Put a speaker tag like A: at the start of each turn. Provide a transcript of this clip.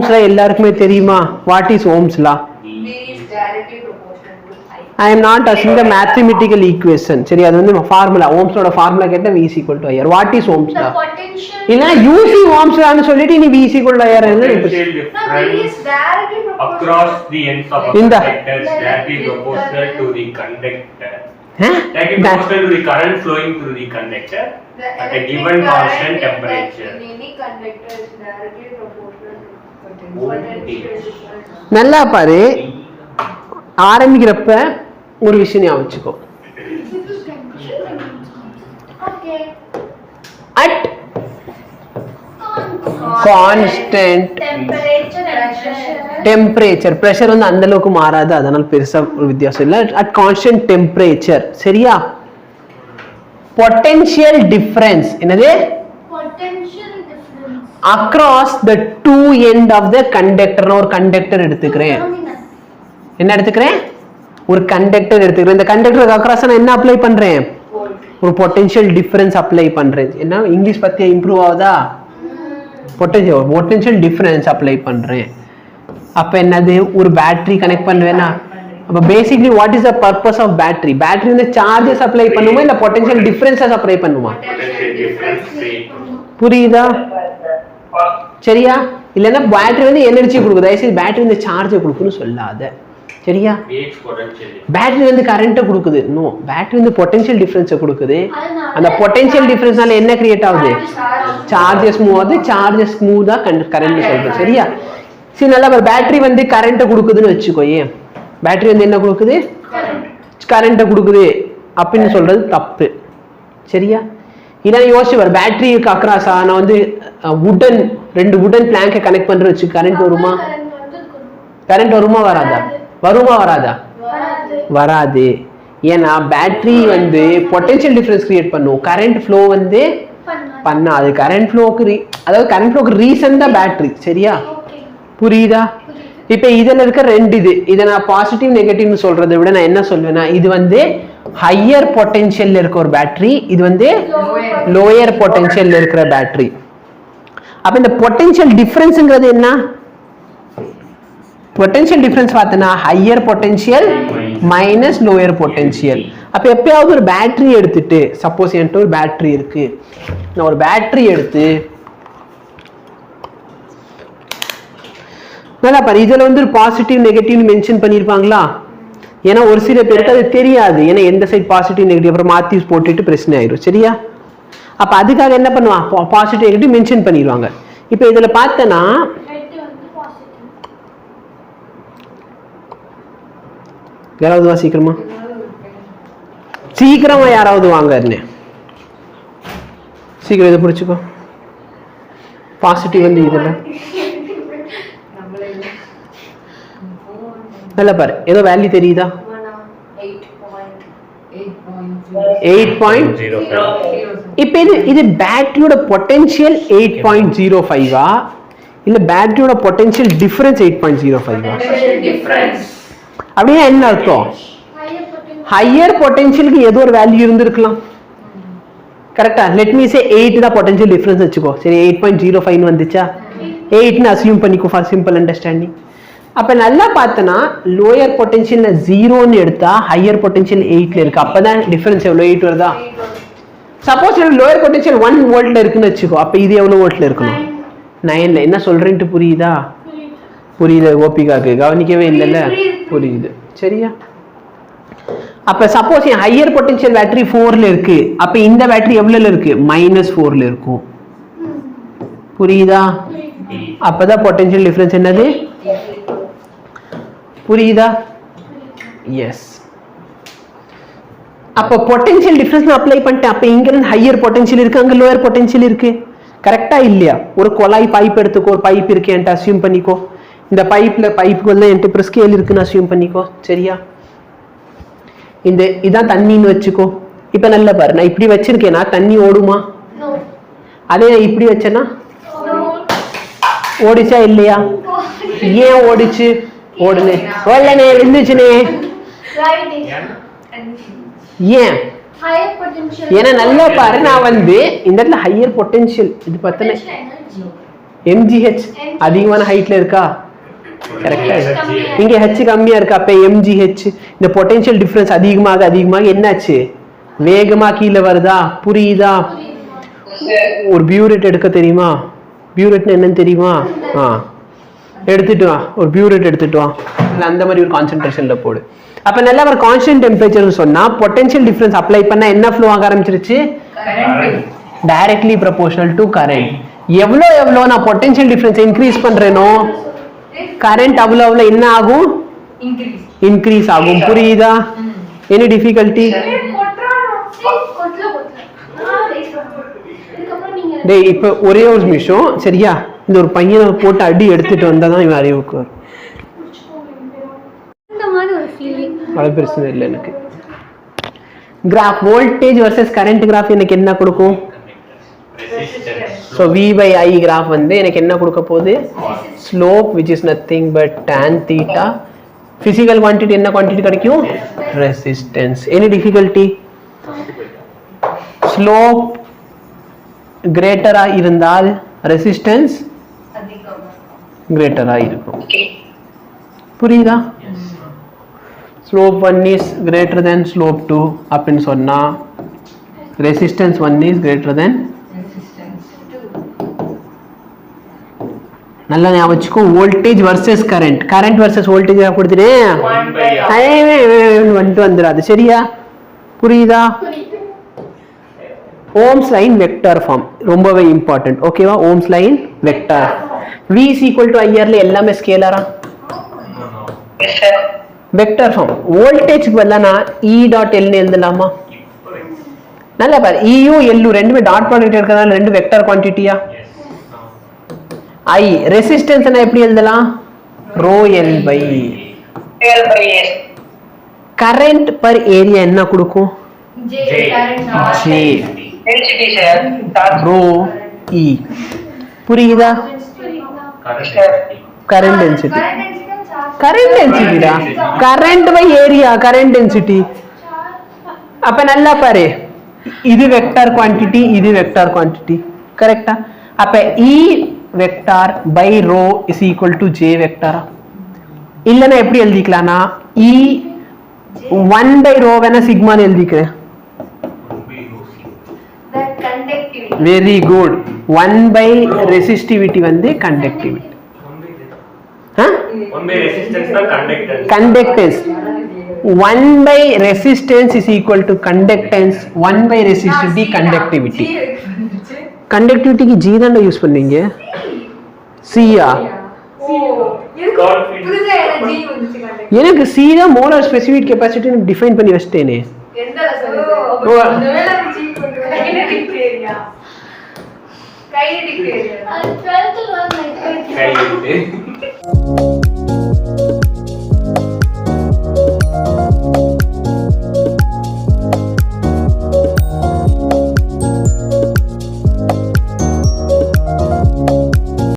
A: Ohm's law எல்லாருக்குமே தெரியுமா? What is Ohm's law?
B: V is directly proportional to I.
A: I am not asking the mathematical equation. சரி, அது வந்து formula. Ohm's law formula கேட்டா V is equal to IR. What is Ohm's law?
B: The potential.
A: இல்ல using Ohm's law னு சொல்லிட்டு நீ V is equal to IR ன்னு
C: Potential difference across the ends of a conductor is directly proportional to the conductor. Directly proportional to the current flowing through the conductor at a given constant temperature.
B: In any conductor is directly proportional to potential.
A: நல்லா பாரு, ஆரம்பிக்கிறப்ப ஒரு விஷயம் ஞாபகம் வச்சுக்கோ.
B: Okay.
A: At constant temperature, pressure வந்து அந்த அளவுக்கு மாறாது, அதனால பெருசா ஒரு வித்தியாசம் இல்ல. At constant temperature, சரியா? Potential difference என்னது?
B: Potential difference
A: across the two end of the conductor. ஒரு கண்டக்டர் எடுத்துக்கிறேன். என்ன எடுத்துக்கிறேன்? ஒரு கண்டக்டர் எடுத்துக்கிறேன். இந்த கண்டக்டருக்கு அக்ராஸ் நான் என்ன அப்ளை பண்றேன்? ஒரு பொட்டன்ஷியல் டிஃபரன்ஸ் அப்ளை பண்றேன். என்ன இங்கிலீஷ் பத்தி இம்ப்ரூவ் ஆகுதா? பொட்டன்ஷியல் டிஃபரன்ஸ் அப்ளை பண்றேன். அப்ப என்னது? ஒரு பேட்டரி கனெக்ட் பண்ணுவேனா? அப்ப basically what is the purpose of battery? Battery வந்து சார்ஜஸ் அப்ளை பண்ணுமா இல்ல பொட்டன்ஷியல் டிஃபரன்ஸஸ் அப்ளை பண்ணுமா? புரியுதா? சரியா? இல்லனா பேட்டரி வந்து எனர்ஜி கொடுக்குது, தயவுசெய்து பேட்டரி வந்து சார்ஜ் கொடுக்குன்னு சொல்லாத. சரியா? பேட்டரி வந்து கரண்ட்டை கொடுக்குது. நோ, பேட்டரி வந்து பொட்டன்ஷியல் டிஃபரன்ஸை கொடுக்குது. அந்த பொட்டன்ஷியல் டிஃபரன்ஸ்னால என்ன கிரியேட் ஆகுது? சார்ஜஸ் மூவ் ஆகுது. சார்ஜஸ் மூவ் தான் கரண்ட் சொல்றது. சரியா? சரி, நல்லா பேட்டரி வந்து கரண்ட்டை கொடுக்குதுன்னு வச்சுக்கோயே. பேட்டரி வந்து என்ன கொடுக்குது? கரண்ட்டை கொடுக்குது அப்படின்னு சொல்றது தப்பு. சரியா? இல்லைன்னா யோசிச்சு வர, பேட்டரிக்கு அக்ராஸா நான் வந்து ரெண்டு வுடன் பிளாங்கை கனெக்ட் பண்ற வச்சு கரண்ட் வருமா? கரண்ட் வருமா வராதா? வருமா வராதா? வராது. ஏன்னா பேட்டரி வந்து பொட்டன்ஷியல் டிஃபரன்ஸ் கிரியேட் பண்ணும், கரண்ட் ஃப்ளோ வந்து பண்ணாது. கரண்ட் ஃப்ளோக்கு அதாவது கரண்ட் ஃப்ளோக்கு ரீசன் தான் பேட்டரி. சரியா? புரியுதா? இப்ப இதுல இருக்க ரெண்டு இதை நான் பாசிட்டிவ் நெகட்டிவ்னு சொல்றதை விட நான் என்ன சொல்வேன்னா, இது வந்து ஹையர் பொட்டன்ஷியல்ல இருக்க ஒரு பேட்டரி, இது வந்து லோயர் பொட்டன்ஷியல்ல இருக்கிற பேட்டரி. அப்ப இந்த பொட்டன்ஷியல் டிஃபரன்ஸ்ங்கிறது என்ன? பொட்டன்ஷியல் டிஃபரன்ஸ் பார்த்தனா higher potential minus lower potential. அப்ப எப்பயாவது ஒரு பேட்டரி எடுத்துட்டு, சப்போஸ் என்கிட்ட ஒரு பேட்டரி இருக்கு, நான் ஒரு பேட்டரி எடுத்து நல்லா பாரு, இதுல வந்து ஒரு பாசிட்டிவ் நெகட்டிவ் மென்ஷன் பண்ணிருப்பாங்களா? ஏன்னா ஒரு சில பேருக்கு அது தெரியாது, ஏன்னா எந்த சைட் பாசிட்டிவ் நெகட்டிவ் அப்புறம் மாத்தி போட்டுட்டு பிரச்சனை ஆயிரும். சரியா? அப்ப அதுக்காக என்ன பண்ணுவான்? பாசிட்டிவ் நெகட்டிவ் மென்ஷன் பண்ணிடுவாங்க. இப்ப இதுல பார்த்தனா யாராவது வா, சீக்கிரமா யாராவது வாங்க, சீக்கிரம் இதை புரிச்சுக்கோ. பாசிட்டிவ் வந்து இதுல நல்ல பாரு, ஏதோ வேல்யூ தெரியுதா? 8.05. இப்ப இது பேட்டரியோட பொட்டன்ஷியல் 8.05 இல்ல பேட்டரியோட பொட்டன்ஷியல் டிஃபரன்ஸ் 8.05? அப்படின்னா என்ன அர்த்தம்? ஹையர் பொட்டன்ஷியலுக்கு ஏதோ ஒரு வேல்யூ இருந்திருக்கலாம். கரெக்டா? லெட் மீ சே 8 தான் பொட்டன்ஷியல் டிஃபரன்ஸ் வச்சுக்கோ. சரி, 8.05 வந்துச்சா? 8ன்னு அசியூம் பண்ணிக்கோ ஃபார் சிம்பிள் அண்டர்ஸ்டாண்டிங். அப்ப நல்லா பார்த்தனா லோயர் பொட்டன்ஷியல்ல 0ன்னு எடுத்தா ஹையர் பொட்டன்ஷியல் 8ல இருக்கு. அப்பதான் டிஃபரன்ஸ் எவ்வளவு? 8 வருதா? சப்போஸ் லோயர் பொட்டன்ஷியல் 1 வோல்ட்ல இருக்குன்னு வச்சுக்கோ, அப்ப இது எவ்வளவு வோல்ட்ல இருக்கணும்? 9ல. என்ன சொல்றேன்ட்டு புரியுதா? புரியுது. கோபிகாக்கு கவனிக்கவே இல்லைல்ல? புரியுது. சரியா? அப்ப சப்போஸ் என் ஹையர் பொட்டன்ஷியல் பேட்டரி 4ல இருக்கு, அப்ப இந்த பேட்டரி எவ்வளவுல இருக்கு? -4ல இருக்கும். புரியுதா? அப்பதான் பொட்டன்ஷியல் டிஃபரன்ஸ் என்னது? புரியுதா? எஸ். அப்ப பொட்டன்ஷியல் டிஃபரன்ஸ் அப்ளை பண்ணிட்டேன். அப்ப இங்க இருந்து ஹையர் பொட்டன்ஷியல் இருக்கு, அங்க லோயர் பொட்டன்ஷியல் இருக்கு. கரெக்டா இல்லையா? ஒரு குழாய் பைப் எடுத்துக்கோ, ஒரு பைப் இருக்கு என்கிட்ட அசியூம் பண்ணிக்கோ. இந்த பைப்புக்கு வந்து என்கிட்ட ஸ்கேல் இருக்குன்னு அசியூம் பண்ணிக்கோ. சரியா? இதான் தண்ணின்னு வச்சுக்கோ. இப்ப நல்ல பாரு, நான் இப்படி வச்சிருக்கேன்னா தண்ணி ஓடுமா? அதே நான் இப்படி வச்சேன்னா ஓடிச்சா இல்லையா? ஏன் ஓடிச்சு? ஓடுனே ஓடலனே விழுந்துச்சுனே. ஏன்? ஏன்னா நல்லா பாரு, நான் வந்து இந்த இடத்துல ஹையர் பொட்டன்ஷியல் இது பார்த்தனே MgH அதிகமான ஹைட்ல இருக்கா? கரெக்டா? இங்க H கம்மியா இருக்கு. அப்ப MgH இந்த பொட்டன்ஷியல் டிஃபரன்ஸ் அதிகமாக என்னாச்சு? வேகமா கீழே வருதா? புரியுதா? ஒரு பியூரேட் எடுக்க தெரியுமா? பியூரேட்னா என்னன்னு தெரியுமா? எடுத்துட்டு வா, ஒரு பியூரேட் எடுத்துட்டு வா. அந்த மாதிரி ஒரு கான்சென்ட்ரேஷன்ல போடு. அப்ப நல்லா ஒரு கான்ஸ்டன்ட் டெம்பரேச்சர்னு சொன்னா பொட்டன்ஷியல் டிஃபரன்ஸ் அப்ளை பண்ணா என்ன ஃப்ளோ ஆக ஆரம்பிச்சிருச்சு? Directly proportional to current. எவ்வளோ நான் பொட்டன்ஷியல் டிஃபரன்ஸ் இன்க்ரீஸ் பண்றேனோ கரண்ட் அவ்வளோ என்ன ஆகும்? இன்க்ரீஸ் ஆகும். புரியுதா? Any difficulty? டேய் இப்போ ஒரே ஒரு நிமிஷம் சரியா? இந்த ஒரு பையனை போட்டு அடி எடுத்துட்டு வந்தாதான் இவன் அறிவுக்கு வரும். அது பிரச்சனை இல்லை எனக்கு. Graph voltage versus current graph எனக்கு என்ன கொடுக்கும்? ஸோ V/I கிராஃப் வந்து எனக்கு என்ன கொடுக்க போகுது? Slope which is nothing but tan theta. Physical quantity என்ன குவான்டிட்டி கிடைக்கும்? ரெசிஸ்டன்ஸ். Any difficulty? ஸ்லோப் கிரேட்டரா இருந்தால் ரெசிஸ்டன்ஸ் கிரேட்டரா இருக்கும். புரியுதா? Slope 1 is greater than slope 2 அப்படின்னு சொன்னா ரெசிஸ்டன்ஸ் 1 is greater than நல்லா ஞாபகம் வச்சுக்கோ. Voltage versus current, current versus voltage கொடுத்துட்டேன் வந்துட்டு வந்துடாது. சரியா? புரியுதா? ஓம்ஸ் லைன் வெக்டார் ஃபார்ம் ரொம்பவே இம்பார்ட்டன்ட். ஓகேவா? Ohm's line vector. V is equal to IR ல எல்லாமே ஸ்கேலரா? Vector form. வோல்டேஜ்க்கு பதிலா நான் E டாட் L னு எழுதலாமா? நல்லா பாரு, EU LU ரெண்டுமே டாட் ப்ராடக்ட் இருக்கறதால ரெண்டு வெக்டார் குவாண்டிட்டியா? I ரெசிஸ்டன்ஸ் நான் எப்படி எழுதலாம்? rho L by A. Current per area என்ன கொடுக்கும்? J rho E. புரியுதா? Current density. கரண்ட் டென்சிட்டிடா. Current by area current density. அப்ப நல்லா பாரு, இது வெக்டார் குவாண்டிட்டி, இது வெக்டார் குவாண்டிட்டி. கரெக்ட்டா? அப்ப E vector by rho is equal to J வெக்டாரா? இல்லனா எப்படி எழுதிக்கலாம்னா E 1 by rho வேணா சிக்மான்னு எழுதிக்கிறேன். Very good. 1 by ரெசிஸ்டிவிட்டி வந்து கண்டக்டிவிட்டி.
C: 1 by resistance தான் conductance.
A: Conductance 1 by resistance is equal to conductance. 1 by resistivity conductivity. கண்டக்டிவிட்டிக்கு G தான் யூஸ் பண்ணீங்க. C-ஆ? எனக்கு C தான் மோலார் ஸ்பெசிஃபிக் கெபாசிட்டி டிஃபைன் பண்ணி வச்சிட்டேனே.
B: Kinetic area. அது 12th ல வந்து